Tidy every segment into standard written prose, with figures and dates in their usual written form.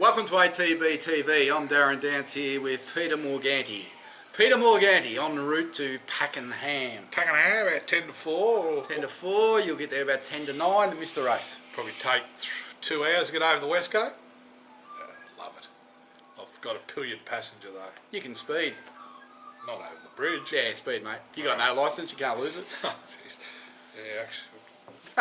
Welcome to ATB-TV. I'm Darren Dance here with Peter Morganti. Peter Morganti on the route to Pakenham. Pakenham about 10 to 4. 10 to 4, you'll get there about 10 to 9 to miss the race. Probably take 2 hours to get over the West Coast. Love it. I've got a pillion passenger though. You can speed. Not over the bridge. Yeah, speed mate. You got no licence, you can't lose it. Oh, jeez. Yeah, actually,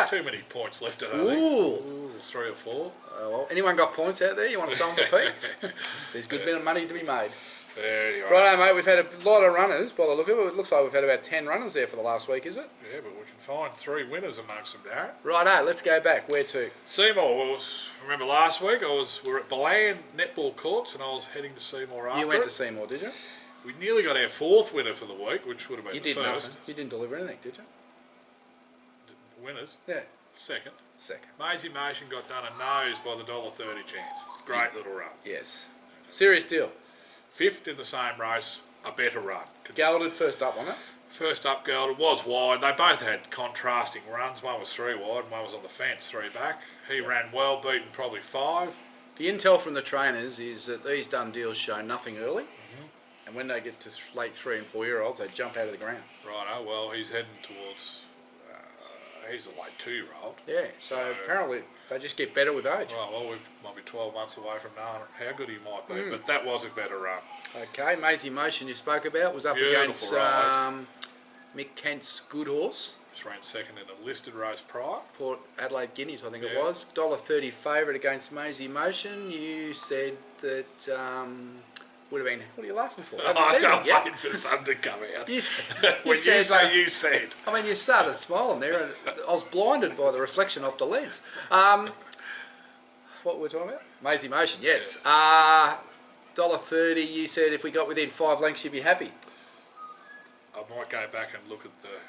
too many points left it, I think. Ooh. 3 or 4. Well, anyone got points out there? You want to sell them to Pete? There's a good bit of money to be made. Anyway. Righto mate, we've had a lot of runners by the look of it. It looks like we've had about 10 runners there for the last week, is it? Yeah, but we can find 3 winners amongst them, Darren. Righto, let's go back. Where to? Seymour. Remember last week we were at Balan netball courts and I was heading to Seymour after You went to Seymour, did you? We nearly got our 4th winner for the week, which would have been the first. Nothing. You didn't deliver anything, did you? Winners? Yeah. Second. Maisie Motion got done a nose by the $1.30 chance. Great little run. Yes. Serious deal. 5th in the same race, a better run. Gelded first up on it. First up, Gelded was wide. They both had contrasting runs. One was 3 wide and one was on the fence, 3 back. He ran well, beaten probably 5. The intel from the trainers is that these done deals show nothing early. And when they get to late 3 and 4 year olds, they jump out of the ground. Righto, well, he's heading towards, he's a late 2-year-old. Yeah, so apparently they just get better with age. Well, we might be 12 months away from knowing how good he might be, but that was a better run. Okay, Maisie Motion you spoke about was up Beautiful against Mick Kent's Good Horse. Just ran second in a listed race prior. Port Adelaide Guineas, I think it was. $1.30 favourite against Maisie Motion. You said that would have been, what are you laughing for? I'm waiting for the sun to come out. You said. I mean, you started smiling there, and I was blinded by the reflection off the lens. What were we talking about? Maisie Motion, yes. $1.30, you said if we got within 5 lengths, you'd be happy. I might go back and look at the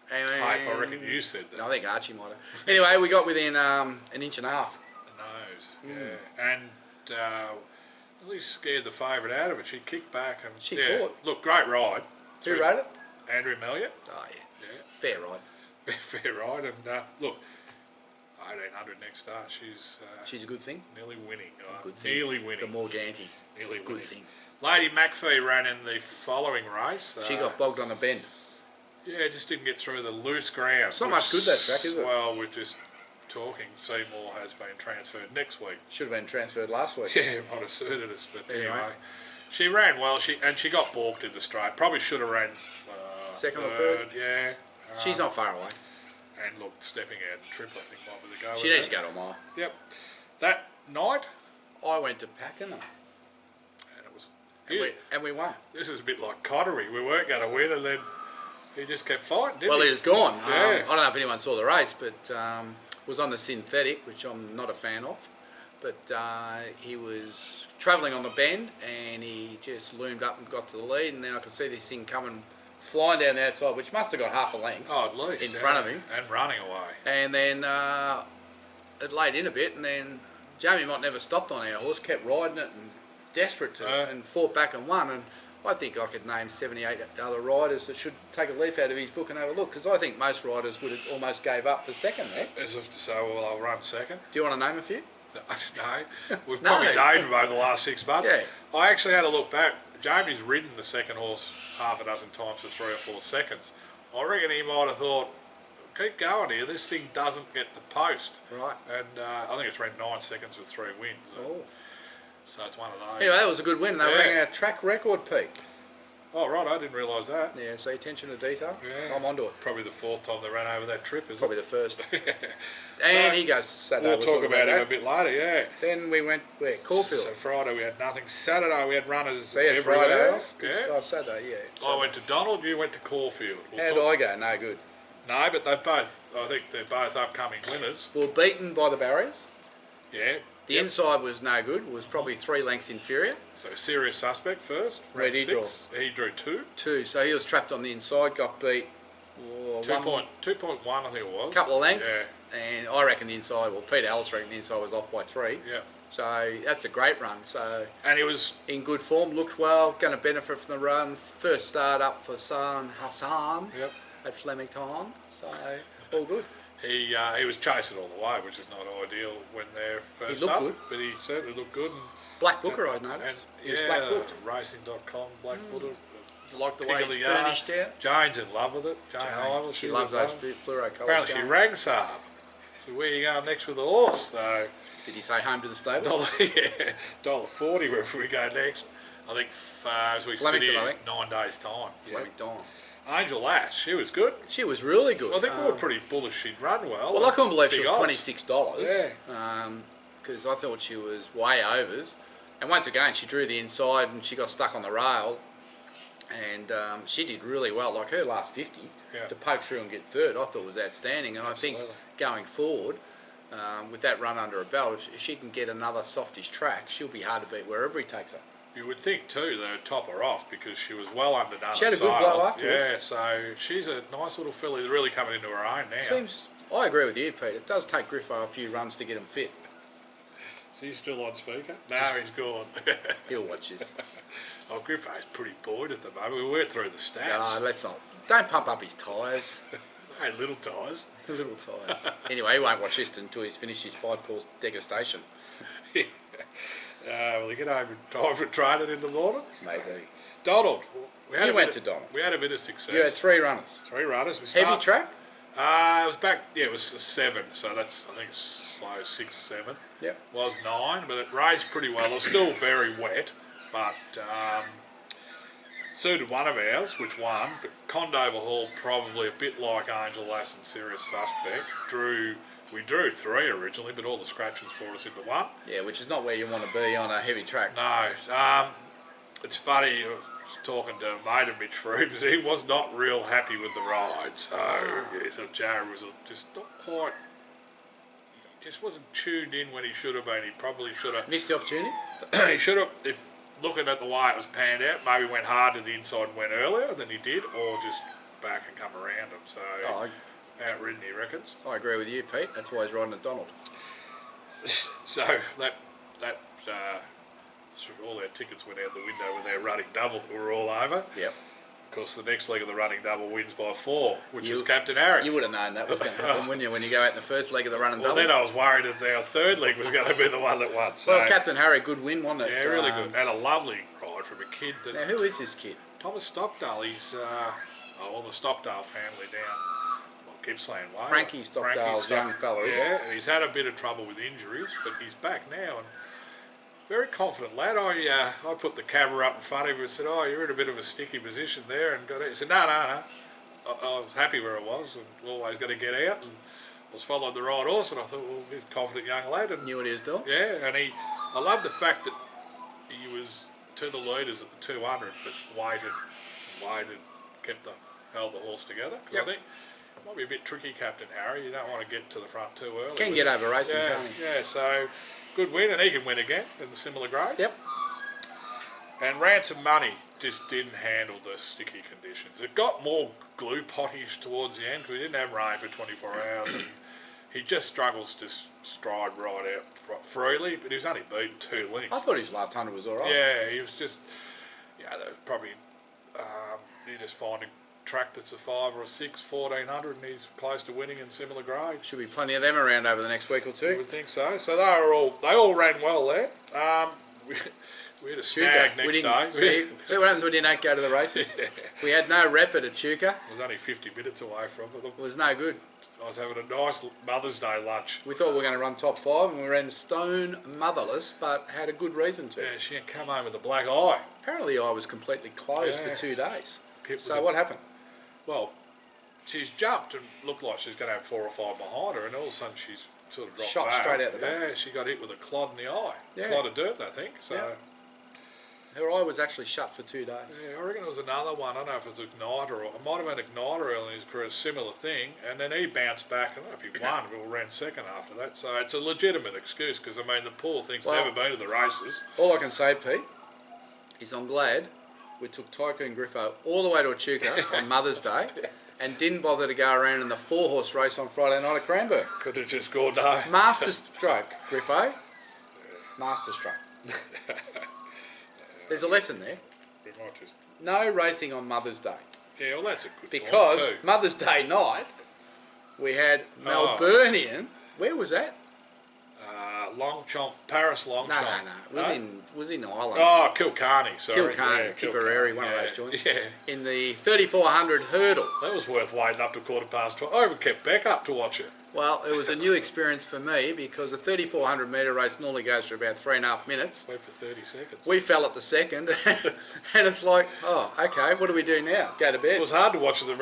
tape. I reckon you said that. I think Archie might have. Anyway, we got within an inch and a half. A nose, yeah. And really scared the favourite out of it. She kicked back and she fought. Look, great ride. Who rode it? Andrew Melliot. Oh yeah. Fair ride. Fair ride, and look, 1800 next start. She's a good thing. Nearly winning. Good thing. Nearly winning. The Morganti. Nearly good winning. Thing. Lady McPhee ran in the following race. She got bogged on a bend. Yeah, just didn't get through the loose ground. It's not much good that track, is it? Well, we're just talking. Seymour has been transferred next week. Should have been transferred last week. Yeah, might have suited us, but anyway. She ran well. She got balked in the straight. Probably should have ran second or third. Yeah. She's not far away. And look, stepping out and trip, I think might be the go. She needs to go to a mile. Yep. That night, I went to Pakenham. And it was. And we won. This is a bit like Cottery. We weren't going to win, and then he just kept fighting. Didn't he was gone. Yeah. I don't know if anyone saw the race, but was on the synthetic, which I'm not a fan of. But he was travelling on the bend, and he just loomed up and got to the lead, and then I could see this thing coming, flying down the outside, which must have got half a length. Oh, at least. In front of him. And running away. And then it laid in a bit, and then Jamie Mott never stopped on our horse, kept riding it and desperate to, and fought back and won. And I think I could name 78 other riders that should take a leaf out of his book and have a look, because I think most riders would have almost gave up for second there. As if to say, well, I'll run second. Do you want to name a few? No, we've probably named them over the last 6 months. Yeah. I actually had a look back. Jamie's ridden the second horse half a dozen times for 3 or 4 seconds. I reckon he might have thought, keep going here, this thing doesn't get the post. Right. And I think it's ran 9 seconds with 3 wins. Oh. So it's one of those. Anyway, that was a good win. They rang our track record, Pete. Oh, right, I didn't realise that. Yeah, so attention to detail. Yeah. I'm onto it. Probably the 4th time they ran over that trip, isn't it? Probably the first. And so, he goes Saturday. We'll talk about him a bit later, yeah. Then we went, where? Caulfield. So Friday we had nothing. Saturday we had runners so you had everywhere. Friday off? Yeah. Oh, Saturday, yeah. Saturday. I went to Donald, you went to Caulfield. How did I go? No good. No, but they both, I think they're both upcoming winners. Well, beaten by the barriers. Yeah. The inside was no good. It was probably 3 lengths inferior. So serious suspect first. Where did he draw? He drew 2. 2. So he was trapped on the inside, got beat. 2.1 I think it was. Couple of lengths. Yeah. And I reckon the inside, well, Peter Ellis reckoned the inside was off by 3. Yeah. So that's a great run. So and he was in good form, looked well, going to benefit from the run. First start up for Hassan yep. at Flemington. So all good. He was chasing all the way, which is not ideal when they're first looked up. good. But he certainly looked good. And, Black Booker, I noticed. He was black booked. Racing.com, Black Booker. Like the way he's furnished out. Jane's in love with it. Jane Ivel, she loves those fluoro colours. Apparently she rang Saab. So where you going next with the horse? So did he say home to the stable? $1.40 wherever we go next. I think as we sit here 9 days time. Flemington. Angel Lass, she was good. She was really good. I think we were pretty bullish she'd run well. Well, I couldn't believe she was $26. Yeah. Because I thought she was way overs. And once again, she drew the inside and she got stuck on the rail. And she did really well. Like her last 50 to poke through and get third, I thought was outstanding. And Absolutely. I think going forward, with that run under her belt, if she can get another softish track, she'll be hard to beat wherever he takes her. You would think too they would top her off because she was well underdone. She had a good blow afterwards. Yeah, so she's a nice little filly, really coming into her own now. I agree with you, Pete. It does take Griffo a few runs to get him fit. Is he still on speaker? No, he's gone. He'll watch this. Oh, Griffo's pretty buoyed at the moment. We went through the stats. No, let's not. Don't pump up his tyres. Hey, little tyres. Little tyres. Anyway, he won't watch this until he's finished his 5-course degustation. Will he get home in time for training in the morning? Maybe. Donald. You went to Donald. We had a bit of success. You had 3 runners. 3 runners. Heavy track? It was back, it was 7, so that's, I think it's slow 6, 7. Yep. Was 9, but it raced pretty well. It was still very wet, but suited one of ours, which won, but Condover Hall, probably a bit like Angel Lass and Serious Suspect, we drew 3 originally, but all the scratchings brought us into 1. Yeah, which is not where you want to be on a heavy track. No, it's funny, I was talking to a mate of Mitch Freeman's, he was not real happy with the ride, so he thought Jared was just not quite, he just wasn't tuned in when he should have been. He probably should have... Missed the opportunity? He should have, if looking at the way it was panned out, maybe went hard to the inside and went earlier than he did, or just back and come around him, so outridden he reckons. I agree with you, Pete, that's why he's riding at Donald. So that all their tickets went out the window with their running double that were all over. Yep. Of course, the next leg of the running double wins by 4, which was Captain Harry. You would have known that was going to happen, wouldn't you, when you go out in the first leg of the running double? Well, then I was worried that our third leg was going to be the one that won. So. Well, Captain Harry, good win, wasn't it? Yeah, really good. Had a lovely ride from a kid. Now, who is this kid? Thomas Stockdale. He's the Stockdale family down Gippsland way. Frankie Stockdale's young fella, isn't it? Yeah, he's had a bit of trouble with injuries, but he's back now and very confident lad. I put the camera up in front of him and said, "Oh, you're in a bit of a sticky position there," and got it. He said, "No. I was happy where I was, and always got to get out." And I was following the right horse, and I thought, "Well, he's a confident young lad." And knew what he was doing. Yeah, and I love the fact that he was to the leaders at the 200, but waited, held the horse together. Because I think it might be a bit tricky, Captain Harry. You don't want to get to the front too early. Can get over racing, can't he? Yeah, so good win, and he can win again in the similar grade. Yep. And Ransom Money just didn't handle the sticky conditions. It got more glue pottish towards the end because we didn't have rain for 24 hours, and he just struggles to stride right out freely, but he was only beaten 2 lengths. I thought his last 100 was all right. Yeah, he was just, that was probably, you just find a track that's a 5 or a 6, 1400, and he's close to winning in similar grade. Should be plenty of them around over the next week or 2. I would think so. So they all ran well there. We had a snag next day. See what happens when you don't go to the races? Yeah. We had no rep at Echuca. It was only 50 minutes away from it. It was no good. I was having a nice Mother's Day lunch. We thought we were going to run top 5 and we ran stone motherless, but had a good reason to. Yeah, she had come home with a black eye. Apparently the eye was completely closed for 2 days. So what happened? Well, she's jumped and looked like she's going to have 4 or 5 behind her, and all of a sudden she's sort of dropped Shot back. Straight out the back. Yeah, she got hit with a clod in the eye. Yeah. A clod of dirt, I think. So. Yeah. Her eye was actually shut for 2 days. Yeah, I reckon it was another one. I don't know if it was Igniter or it might have been Igniter early in his career, a similar thing. And then he bounced back. I don't know if he won, but ran second after that. So it's a legitimate excuse because, I mean, the poor thing's never been to the races. All I can say, Pete, is I'm glad we took Tycoon Griffo all the way to Echuca on Mother's Day and didn't bother to go around in the 4-horse race on Friday night at Cranbourne. Could have just gone no. Master stroke, Griffo. Master stroke. There's a lesson there. We might just... No racing on Mother's Day. Yeah, well, that's a good because point too. Mother's Day night, We had Melburnian. Where was that? Longchamp, Paris Longchamp. No. It was in Ireland. Oh, Kilcarney, sorry. Kilcarney, Tipperary, one of those joints. Yeah. In the 3400 hurdle. That was worth waiting up to 12:15. I even kept Beck up to watch it. Well, it was a new experience for me because a 3400 metre race normally goes for about 3.5 minutes. Wait for 30 seconds. We fell at the second, and it's like, oh, okay, what do we do now? Go to bed. It was hard to watch the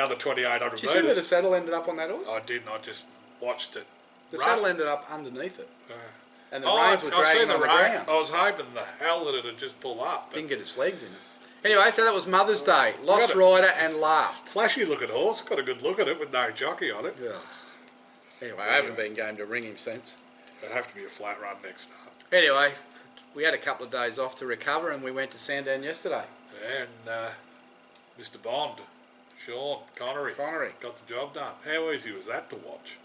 other 2800 metres. Did you see where the saddle ended up on that horse? I didn't. I just watched it. The saddle ended up underneath it. And the reins were I dragging seen on the ground. I was hoping the hell that it had just pulled up. Didn't get its legs in it. Anyway, so that was Mother's Day. Lost rider and last. Flashy looking horse. Got a good look at it with no jockey on it. Yeah. Anyway, I haven't been going to ring him since. It'll have to be a flat run next start. Anyway, we had a couple of days off to recover and we went to Sandown yesterday. And Mr. Bond, Sean Connery, got the job done. How easy was that to watch?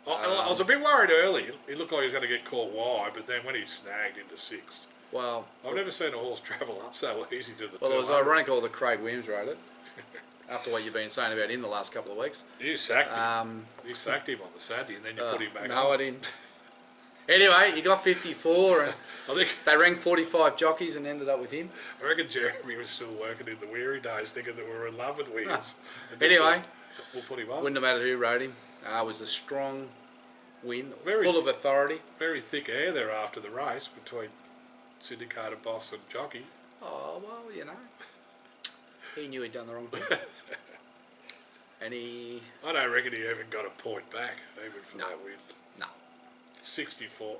I was a bit worried early. He looked like he was going to get caught wide, but then when he snagged into sixth. Well, I've never seen a horse travel up so easy to the Well, it was ironical that Craig Williams rode it. After what you've been saying about him the last couple of weeks. You sacked him. You sacked him on the Saturday and then you put him back on. No, I didn't. Anyway, he got 54 and I think they rang 45 jockeys and ended up with him. I reckon Jeremy was still working in the weary days thinking that we were in love with Williams. Anyway, we'll put him on. Wouldn't have mattered who rode him. It was a strong win, Very full of authority. Very thick air there after the race between syndicated boss and jockey. Oh, well, you know. He knew he'd done the wrong thing. And he... I don't reckon he even got a point back, even for that win. No. 84.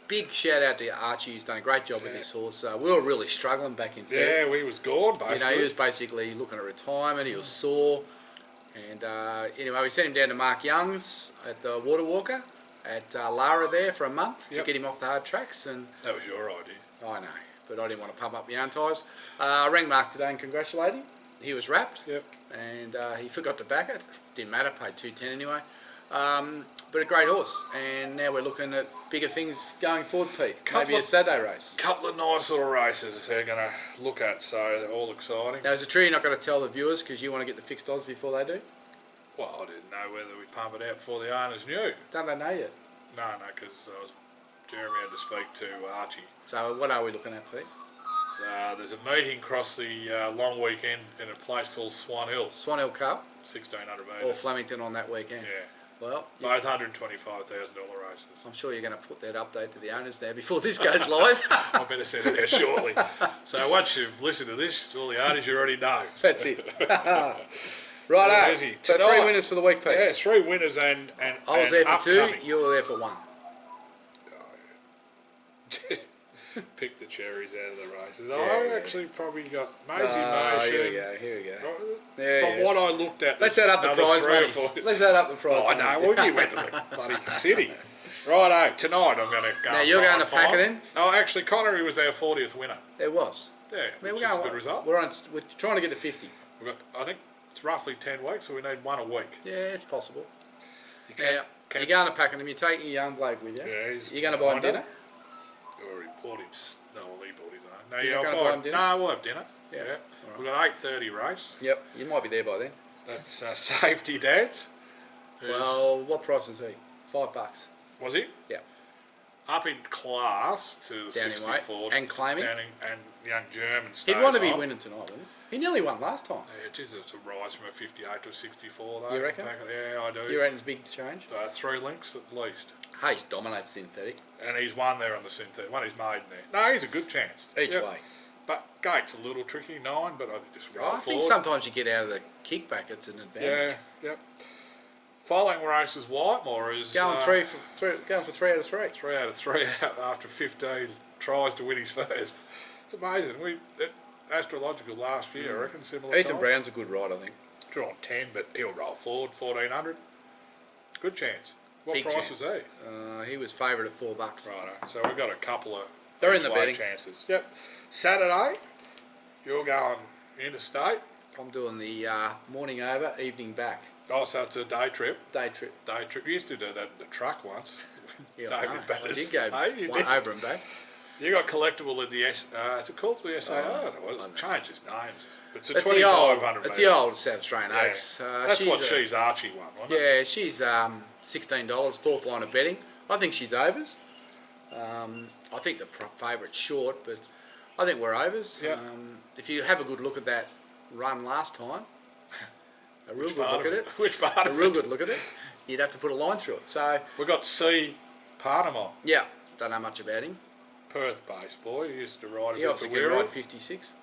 Big shout out to Archie, who's done a great job with this horse. We were really struggling back in Feb. Yeah, we was gone, basically. You know, he was basically looking at retirement, he was sore. And anyway, we sent him down to Mark Young's at the Water Walker at Lara there for a month to get him off the hard tracks. And that was your idea. I know, but I didn't want to pump up my own tyres. I rang Mark today and congratulated him. He was wrapped, and he forgot to back it. Didn't matter, paid $2.10 anyway. But a great horse, and now we're looking at bigger things going forward, Pete. Maybe a Saturday race. Couple of nice little races they're going to look at, so they're all exciting. Now, is it true you're not going to tell the viewers because you want to get the fixed odds before they do? Well, I didn't know whether we pump it out before the owners knew. Don't they know yet? No, because Jeremy had to speak to Archie. So what are we looking at, Pete? There's a meeting across the long weekend in a place called Swan Hill. Swan Hill Cup? 1,600 metres. Or Flemington on that weekend? Yeah. Well, both $125,000 races. I'm sure you're going to put that update to the owners now before this goes live. I better send it out shortly. So once you've listened to this, all the owners you already know. That's it. Righto. So 3 winners for the week, Pete. Yeah, 3 winners and I was there for upcoming. 2, you were there for 1. Oh, yeah. Pick the cherries out of the races. I actually probably got Maisie Motion. Here we go. From what I looked at, let's add up the prize money. Let's add up the prize money. I know. Well, you went to the bloody city. Righto, tonight I'm going to go. Now you're going to pack it in? Oh, actually, Connery was our 40th winner. There was. Yeah, which is a good result. We're trying to get to 50. We've got, I think it's roughly 10 weeks, so we need 1 a week. Yeah, it's possible. You're going to pack him. You're taking your young bloke with you. Yeah, he's you're going to buy him dinner? Or he bought him. No, well, he bought his own. No, You're not going to buy him dinner? No, we'll have dinner. Yeah. Right. We've got 8:30 race. Yep, you might be there by then. That's Safety Dads. Well, what price is he? $5. Was he? Yeah. Up in class to the 64. And claiming. And young German He'd want to be winning tonight, wouldn't he? He nearly won last time. Yeah, geez, it's a rise from a 58 to a 64 though. You reckon? Yeah, I do. You reckon it's a big change? 3 links at least. Hayes dominates synthetic. And he's won there on the synthetic. Won his maiden there. No, he's a good chance. Each way. But Gate's a little tricky, 9, but I think just roll I think sometimes you get out of the kickback, it's an advantage. Yeah, Following race is Whitemore is going for 3 out of 3. 3 out of 3 after 15 tries to win his first. It's amazing. Astrological last year, I reckon, similar. Ethan Brown's a good ride, I think. Drawn 10, but he'll roll forward 1,400. Good chance. What Big price chance. was he? He was favourite at $4. Righto. So we've got a couple of They're in the betting chances. Yep. Saturday, you're going interstate. I'm doing the morning over, evening back. Oh, so it's a day trip. Day trip. Day trip. You used to do that in the truck once. Yeah, David I did go over and back. You got collectible in the is it called the SAO? Oh, It changed its names. It's a It's 2,500 the old South Australian Oaks. That's what she's Archie won, wasn't it? Yeah, she's $16, fourth line of betting. I think she's overs. I think the favourite's short, but I think we're overs. Yeah. If you have a good look at that run last time, a real good look at it. Which part A of real it? good look at it. You'd have to put a line through it. So We got C. Panama, yeah, don't know much about him. Perth-based boy. He used to ride a He bit for obviously can Weary. ride 56.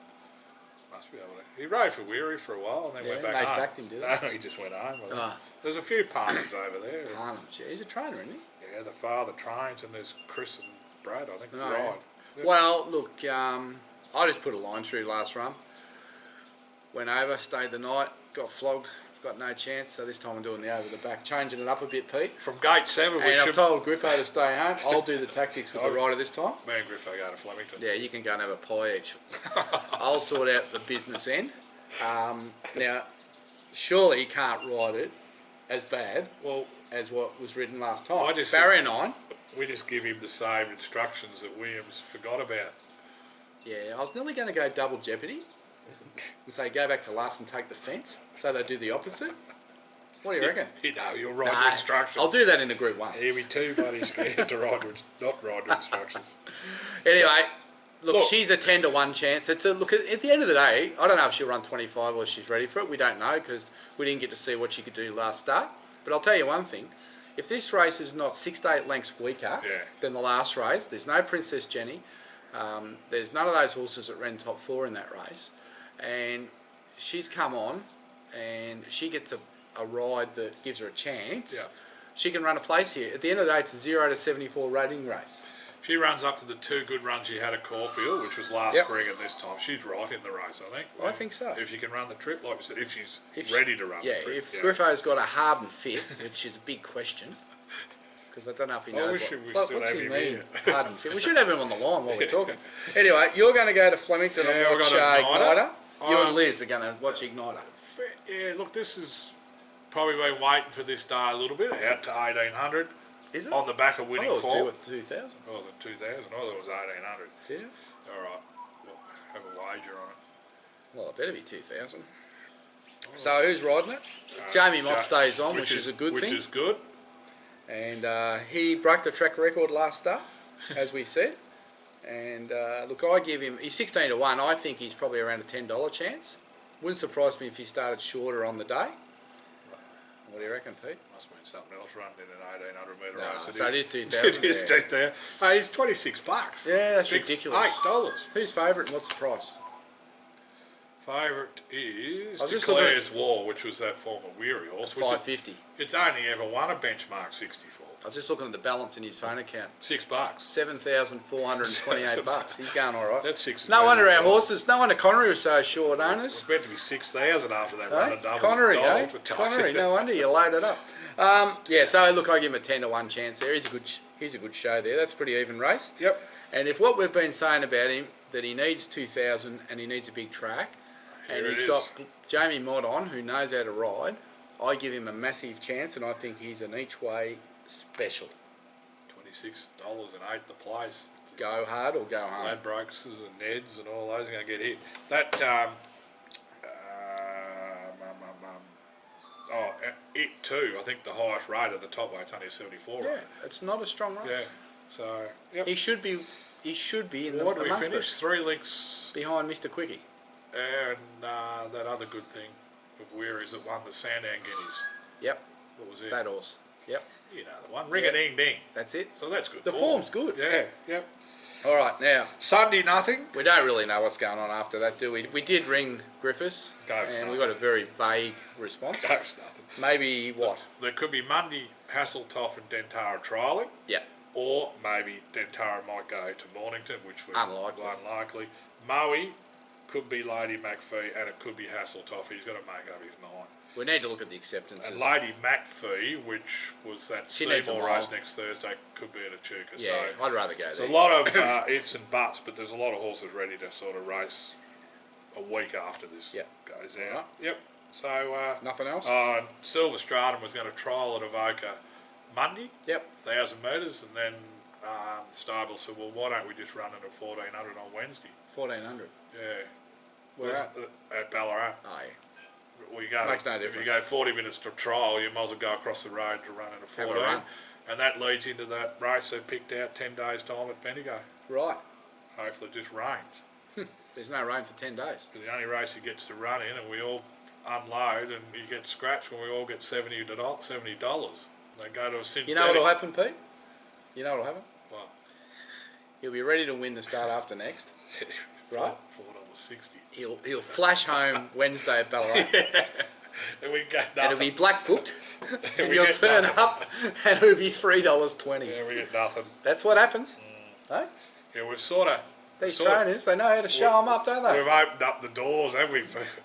Must be able to. He rode for Weary for a while and then went Yeah, back they home. sacked him, did they? No, he just went home. With Ah. There's a few Parnams over there. Parnham, yeah, he's a trainer, isn't he? Yeah, the father trains, and there's Chris and Brad, I think, Oh, ride. yeah. Yeah. Well, look, I just put a line through last run. Went over, stayed the night, got flogged, got no chance. So this time I'm doing the over the back, changing it up a bit, Pete. From gate 7, we And I've should... told Griffo to stay home. I'll do the tactics with the rider this time. Me and Griffo go to Flemington. Yeah, you can go and have a pie each. I'll sort out the business end. Now, surely he can't ride it as bad Well, as what was ridden last time. I just- Barrier 9. we just give him the same instructions that Williams forgot about. Yeah, I was nearly going to go double jeopardy and say go back to last and take the fence, so they do the opposite. What do you reckon? You know, you'll write Nah, the instructions. I'll do that in a group 1. He'll be too bloody scared to ride, not ride the instructions. Anyway, look, look- she's a 10 to 1 chance. It's a look at the end of the day. I don't know if she'll run 25 or she's ready for it. We don't know because we didn't get to see what she could do last start. But I'll tell you one thing: if this race is not 6 to 8 lengths weaker Yeah. than the last race, there's no Princess Jenny. There's none of those horses that ran top 4 in that race, and she's come on, and she gets a ride that gives her a chance. Yeah. She can run a place here. At the end of the day, it's a 0 to 74 rating race. She runs up to the 2 good runs she had at Caulfield, which was last Yep. spring at this time. She's right in the race, I think. I think so. If she can run the trip, like you said, if she's If ready to run yeah, the trip. if Griffo's got a hardened fit, which is a big question, because I don't know if he knows wish we what, still what's have he him mean, here. hardened fit. We should have him on the line while we're talking. Anyway, you're going to go to Flemington Yeah, and we've watch got Igniter. Igniter. You and Liz are going to watch Igniter. Yeah, look, this is probably been waiting for this day a little bit, out to 1800 Is it? on the back of I winning thought it was form. 2,000. Oh, the 2000. I thought it was 1800. Did you? All right, we'll have a wager on it. Well, it better be 2,000. So who's riding it? Jamie Mott stays on, which is a good thing. Which is good. And he broke the track record last start, as we said. And look, I give him, he's 16 to 1. I think he's probably around a $10 chance. Wouldn't surprise me if he started shorter on the day. What do you reckon, Pete? Must mean something else running in an 1800 metre No, race. so it is 2,000, It is yeah. 2,000. Hey, he's $26. Yeah, that's ridiculous. $8. Who's favourite and what's the price? Favourite is I was just looking at- Declare's War, which was that former Weary horse. Which $5.50. it's only ever won a benchmark 64. I was just looking at the balance in his phone account. $6. $7,428. He's going all right. That's six. No wonder our horses, no wonder Connery was so short, owners. It's meant to be 6,000 after that run Eh? of double. Connery, eh? gold. Connery, no wonder you loaded up. Yeah, so look, I give him a 10 to 1 chance there. He's a good show there. That's a pretty even race. Yep. And if what we've been saying about him, that he needs 2,000 and he needs a big track, and Here he's it got is. Jamie Mott on, who knows how to ride, I give him a massive chance, and I think he's an each way special. $26 and 8 the place. Go hard or go home. Ladbrokes and Neds and all those are going to get hit. That, it too, I think the highest rate of the top weight's only a 74 Yeah, rate. it's not a strong race. Yeah. So, yep. He should be in What do we amongst finish? us, 3 links. behind Mr. Quickie. And that other good thing of Weary's that won the Sandown Guineas. Yep, What was it? that horse. Yep, You know the one. Ring-a-ding-ding. that's it. So that's good The form. form's good. Yeah, yep. All right, now, Sunday, nothing. we don't really know what's going on after that, do we? We did ring Griffiths, Goes and we nothing. got a very vague response. Goes nothing. Maybe what? There could be Monday, Hasseltoff and Dentara trialling. Yeah, Or maybe Dentara might go to Mornington, which would Unlikely. unlikely. Moe could be Lady McPhee, and it could be Hasseltoff. He's got to make up his mind. we need to look at the acceptances. And Lady McPhee, which was that She needs a Seymour mile. race next Thursday, could be at Echuca. Yeah, So I'd rather go there's there. a lot of ifs and buts, but there's a lot of horses ready to sort of race a week after this Yep. goes out. Alright. Yep. So Nothing else? Silver Stratum was going to trial at Avoca Monday, Yep. 1,000 metres, and then stable said, well, why don't we just run it at 1400 on Wednesday? 1400. Yeah. Where at? At Ballarat. Oh, yeah. We go Makes no if you difference. go 40 minutes to trial, you might as well go across the road to run it at 14. run. And that leads into that race they picked out 10 days' time at Bendigo. Right. Hopefully it just rains. There's no rain for 10 days. The only race he gets to run in, and we all unload, and he gets scratched when we all get $70. They go to a synthetic. You know what'll happen, Pete? You know what'll happen? What? He'll be ready to win the start after next. Right? $4.60. He'll flash home Wednesday at Ballarat. And we get And it'll nothing. be black booked. And we you'll get turn nothing. up and it'll be $3.20. Yeah, we get nothing. That's what happens. Hey? Yeah, we've sort of. These trainers, they know how to show them up, don't they? We've opened up the doors, haven't we?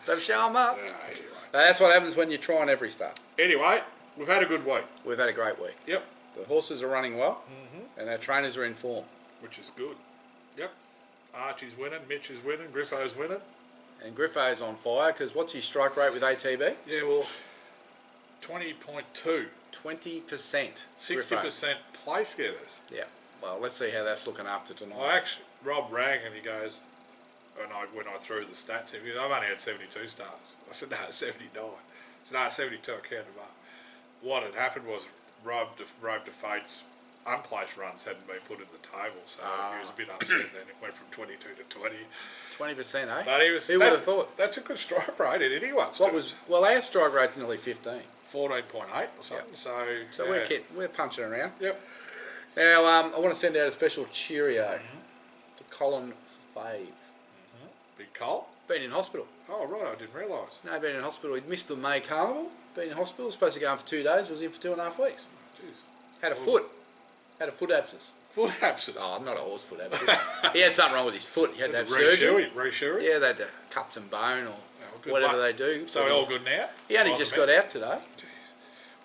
They show them up. Yeah, anyway. That's what happens when you try on every start. Anyway, we've had a good week. We've had a great week. Yep. The horses are running well, and our trainers are in form. Which is good. Yep. Archie's winning, Mitch is winning, Griffo's winning. And Griffo's on fire, because what's his strike rate with ATB? Yeah, well, 20.2. 20%. 60% place getters. Yeah. Well, let's see how that's looking after tonight. Well, actually, Rob rang and he goes, when I threw the stats in, he goes, I've only had 72 starters. I said, no, 79. I said, no, 72, I counted them up. What had happened was Rob to Fate's unplaced runs hadn't been put in the table, so he was a bit upset then. It went from 22 to 20. 20%, eh? But he was, who would have thought? That's a good strike rate in anyone's. Well, our strike rate's nearly 15. 14.8 or something, Yep. So yeah. we're punching around. Yep. Now, I want to send out a special cheerio to Colin Fave. Big Cole? Been in hospital. Oh, right, I didn't realise. No, been in hospital. He'd missed the May Carnival. Been in hospital. Supposed to go on for 2 days. Was in for 2.5 weeks. Jeez. Had a foot. Had a foot abscess. Foot abscess. Oh, not a horse foot abscess. He had something wrong with his foot. He had to have surgery. Re-shoe Yeah, they had to cut some bone or good whatever luck. they do. So all good now? He only just got out today.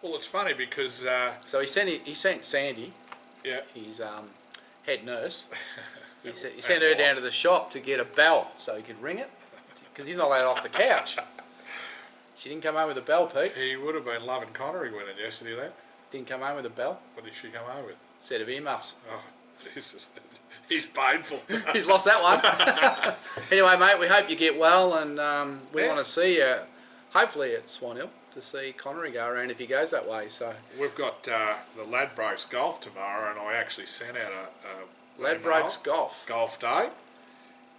Well, it's funny because... So he sent Sandy, yeah. his head nurse, he sent her down to the shop to get a bell so he could ring it, because he's not allowed off the couch. She didn't come home with a bell, Pete. He would have been loving Connery winning yesterday, then. Didn't come home with a bell. What did she come home with? Set of earmuffs. Oh, Jesus. He's painful. He's lost that one. Anyway, mate, we hope you get well, and we want to see you, hopefully at Swan Hill, to see Connery go around if he goes that way. So we've got the Ladbrokes golf tomorrow, and I actually sent out a Ladbrokes golf day,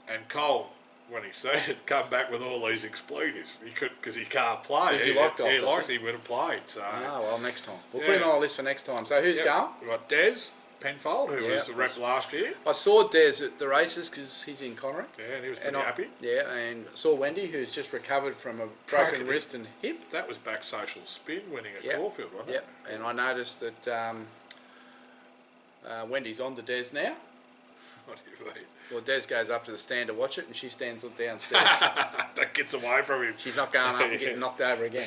and Cole, when he said it, come back with all these expletives. He could, because he can't play. Does he like golf? He liked he would have played. So well, next time we'll put him on the list for next time. So who's going? We've got Des Penfold, who was the rep last year. I saw Des at the races because he's in Connery. Yeah, and he was pretty happy. Yeah, and saw Wendy, who's just recovered from a broken wrist and hip. That was back social spin winning at Caulfield, wasn't it? Yeah, and I noticed that Wendy's on to Des now. What do you mean? Well, Des goes up to the stand to watch it, and she stands downstairs. That gets away from him. She's not going up and getting knocked over again.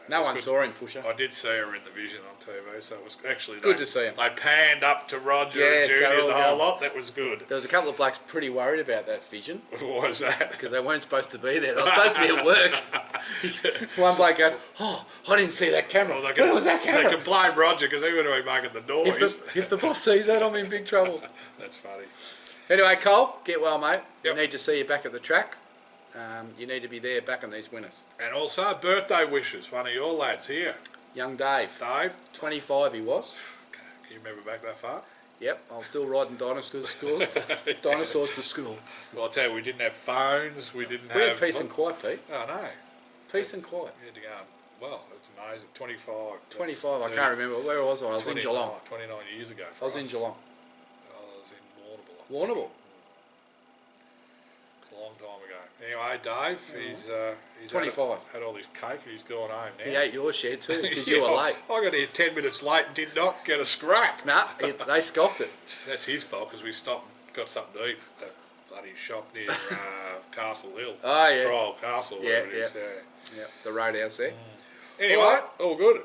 No one saw him push her. I did see her in the vision on TV, so it was actually good to see him. They panned up to Roger and Junior, the whole lot. That was good. There was a couple of blokes pretty worried about that vision. What was that? Because they weren't supposed to be there. They were supposed to be at work. One bloke goes, "Oh, I didn't see that camera. Where was that camera?" They can blame Roger because he would have been making the noise. If the boss sees that, I'm in big trouble. That's funny. Anyway, Cole, get well, mate. Yep. We need to see you back at the track. You need to be there backing these winners. And also, birthday wishes. One of your lads here. Young Dave. 25 he was. Can you remember back that far? Yep, I'm still riding dinosaurs to school. Well, I'll tell you, we didn't have phones. We had peace and quiet, Pete. Oh, no. Peace and quiet. We had to go, well, it's amazing. 25. 25, I can't remember. Where was I? I was in Geelong. 29 years ago I was in Geelong. I was in Warrnambool. Warrnambool? It's a long time ago. Anyway, Dave, he's 25. Had all his cake and he's gone home now. He ate your share too, because you were late. I got here 10 minutes late and did not get a scrap. Nah, they scoffed it. That's his fault, because we stopped and got something to eat at that bloody shop near Castle Hill. Oh, yes. Royal Castle, whatever it is. Yeah, the roadhouse there. Anyway, all good.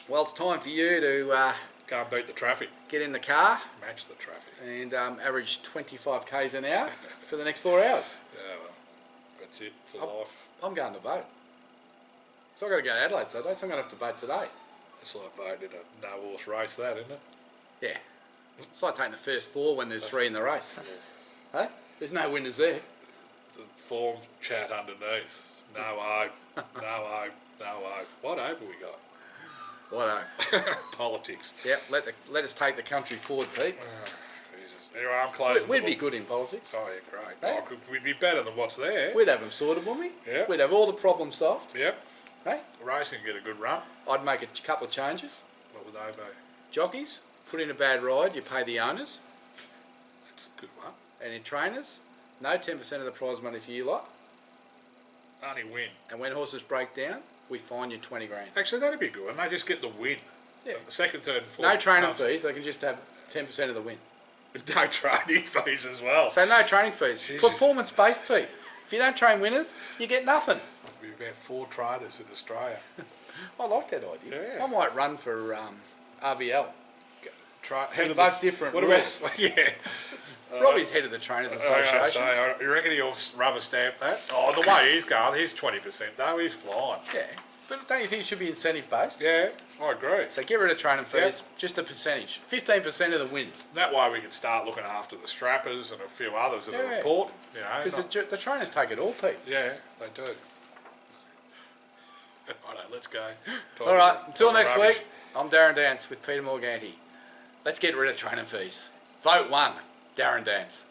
Well, it's time for you to go and beat the traffic. Get in the car. Match the traffic. And average 25 k's an hour for the next 4 hours. Yeah, well, that's it. It's a life. I'm going to vote. So I've got to go to Adelaide Saturday, so I'm going to have to vote today. It's like voting in a no-horse race, that, isn't it? Yeah. It's like taking the first 4 when there's 3 in the race. Hey? There's no winners there. The form chat underneath. No hope, no hope, no hope. What hope have we got? What Politics. Yep, let us take the country forward, Pete. Jesus. Anyway, I'm closing. We'd be good in politics. Oh, yeah, great. Hey? We'd be better than what's there. We'd have them sorted, wouldn't we? Yeah. We'd have all the problems solved. Yep. Hey? Racing get a good run. I'd make a couple of changes. What would they be? Jockeys, put in a bad ride, you pay the owners. That's a good one. And in trainers, no 10% of the prize money for you lot. Only win. And when horses break down, we fine you 20 grand. Actually, that'd be good. And they just get the win. Yeah. The second, third, and fourth. No training fees, they can just have 10% of the win. No training fees as well. So no training fees. Jesus. Performance-based, Pete. If you don't train winners, you get nothing. We've about 4 trainers in Australia. I like that idea. Yeah. I might run for RBL. Head Vote different What rules. about? Yeah. Robbie's head of the Trainers Association. You reckon he'll rubber stamp that? Oh, the way he's going, he's 20% though. He's flying. Yeah. But don't you think it should be incentive-based? Yeah, I agree. So get rid of training fees, just a percentage. 15% of the wins. That way we can start looking after the strappers and a few others that are Yeah. important. You know, Because the trainers take it all, Pete. yeah, they do. Righto, let's go. All right, until next week, I'm Darren Dance with Peter Morganti. Let's get rid of training fees. Vote 1, Darren Dance.